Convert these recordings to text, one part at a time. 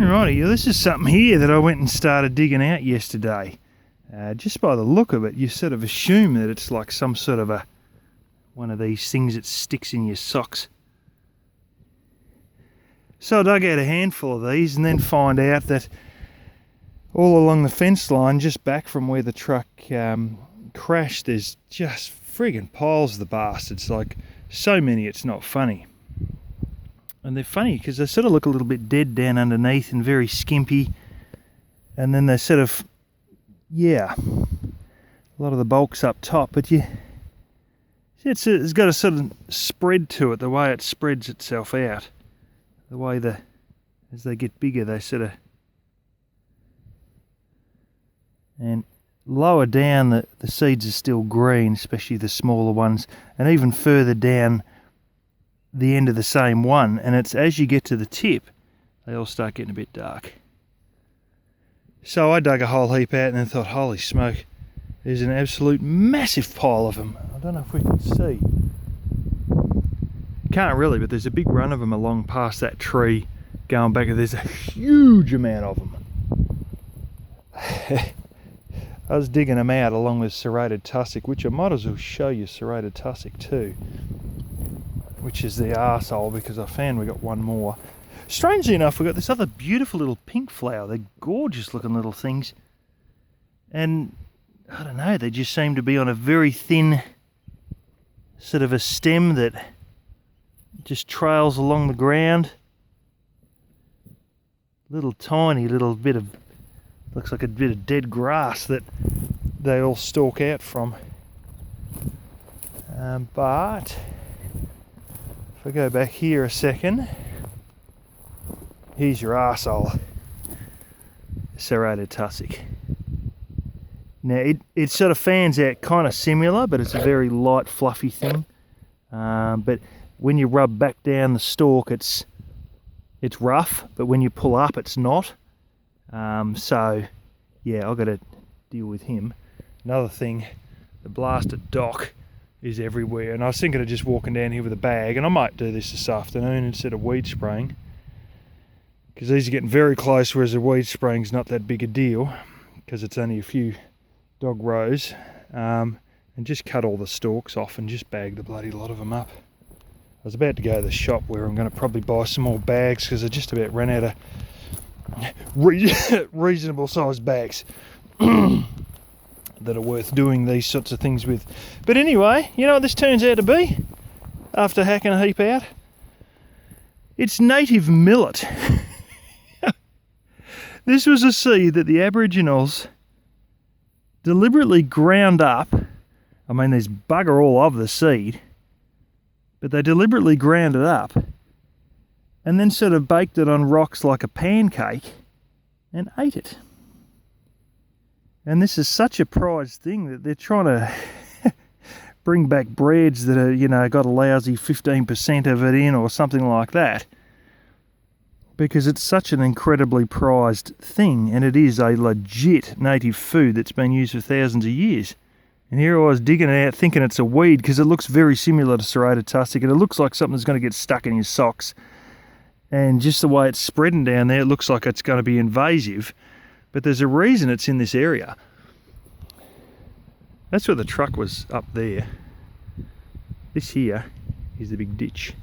Alrighty, this is something here that I went and started digging out yesterday. Just by the look of it, you sort of assume that it's like some sort of one of these things that sticks in your socks. So I dug out a handful of these and then find out that all along the fence line, just back from where the truck crashed, there's just friggin' piles of the bastards, like so many it's not funny. And they're funny because they sort of look a little bit dead down underneath and very skimpy. And then they sort of, yeah, a lot of the bulk's up top, but it's got a sort of spread to it, the way it spreads itself out. The way as they get bigger, they sort of, and lower down the seeds are still green, especially the smaller ones, and even further down the end of the same one, and it's as you get to the tip they all start getting a bit dark. So I dug a whole heap out and then thought, holy smoke, there's an absolute massive pile of them. I don't know if we can see, can't really, but there's a big run of them along past that tree going back, and there's a huge amount of them. I was digging them out along with serrated tussock, which I might as well show you serrated tussock too, which is the arsehole, because I found we got one more. Strangely enough, we got this other beautiful little pink flower. They're gorgeous looking little things. And I don't know, they just seem to be on a very thin sort of a stem that just trails along the ground. Little tiny little bit of, looks like a bit of dead grass that they all stalk out from. But if I go back here a second, here's your arsehole, serrated tussock. Now it sort of fans out kind of similar, but it's a very light fluffy thing. But when you rub back down the stalk, it's rough, but when you pull up it's not. So yeah, I've got to deal with him. Another thing, the blasted dock is everywhere, and I was thinking of just walking down here with a bag, and I might do this afternoon instead of weed spraying, because these are getting very close, whereas the weed spraying's not that big a deal because it's only a few dog rows. And just cut all the stalks off and just bag the bloody lot of them up. I was about to go to the shop where I'm going to probably buy some more bags, because I just about ran out of reasonable sized bags that are worth doing these sorts of things with. But anyway, you know what this turns out to be after hacking a heap out? It's native millet. This was a seed that the Aboriginals deliberately ground up. I mean, there's bugger all of the seed, but they deliberately ground it up and then sort of baked it on rocks like a pancake and ate it. And this is such a prized thing that they're trying to bring back breads that are, you know, got a lousy 15% of it in or something like that, because it's such an incredibly prized thing, and it is a legit native food that's been used for thousands of years. And here I was digging it out thinking it's a weed, because it looks very similar to serrated tussock, and it looks like something that's going to get stuck in your socks. And just the way it's spreading down there, it looks like it's going to be invasive. But there's a reason it's in this area. That's where the truck was, up there. This here is the big ditch.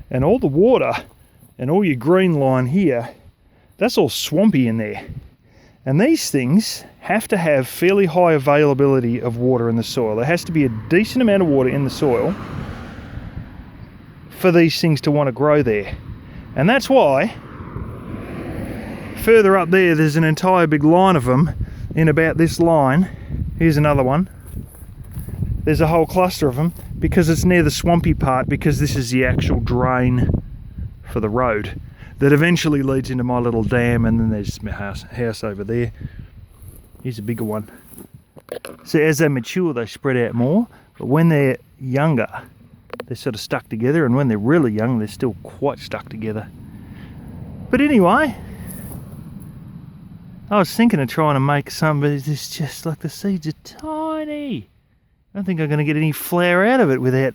And all the water and all your green line here, that's all swampy in there. And these things have to have fairly high availability of water in the soil. There has to be a decent amount of water in the soil for these things to want to grow there. And that's why further up there's an entire big line of them in about this line. Here's another one. There's a whole cluster of them because it's near the swampy part, because this is the actual drain for the road that eventually leads into my little dam, and then there's my house over there. Here's a bigger one. So as they mature, they spread out more, but when they're younger, they're sort of stuck together, and when they're really young, they're still quite stuck together. But anyway, I was thinking of trying to make some, but it's just like the seeds are tiny. I don't think I'm going to get any flour out of it without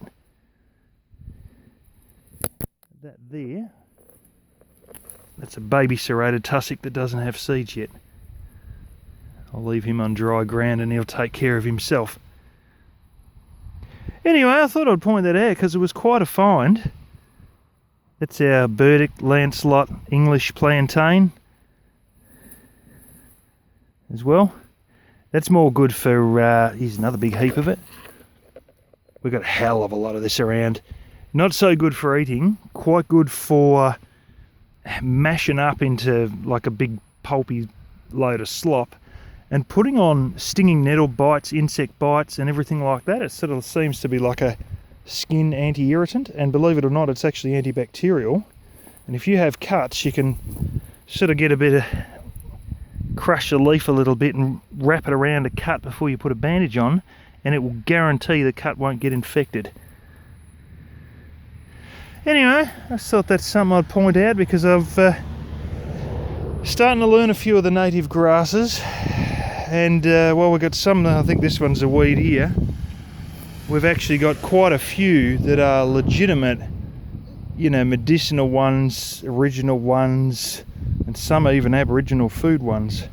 that there. That's a baby serrated tussock that doesn't have seeds yet. I'll leave him on dry ground and he'll take care of himself. Anyway, I thought I'd point that out because it was quite a find. That's our Burdick Lancelot English plantain as well. That's more good for, here's another big heap of it. We've got a hell of a lot of this around. Not so good for eating, quite good for mashing up into like a big pulpy load of slop and putting on stinging nettle bites, insect bites and everything like that. It sort of seems to be like a skin anti-irritant, and believe it or not, it's actually antibacterial. And if you have cuts, you can sort of get a bit of, crush the leaf a little bit and wrap it around a cut before you put a bandage on, and it will guarantee the cut won't get infected. Anyway, I just thought that's something I'd point out because I've starting to learn a few of the native grasses, and well, we've got some. I think this one's a weed here. We've actually got quite a few that are legitimate, you know, medicinal ones, original ones, and some even Aboriginal food ones.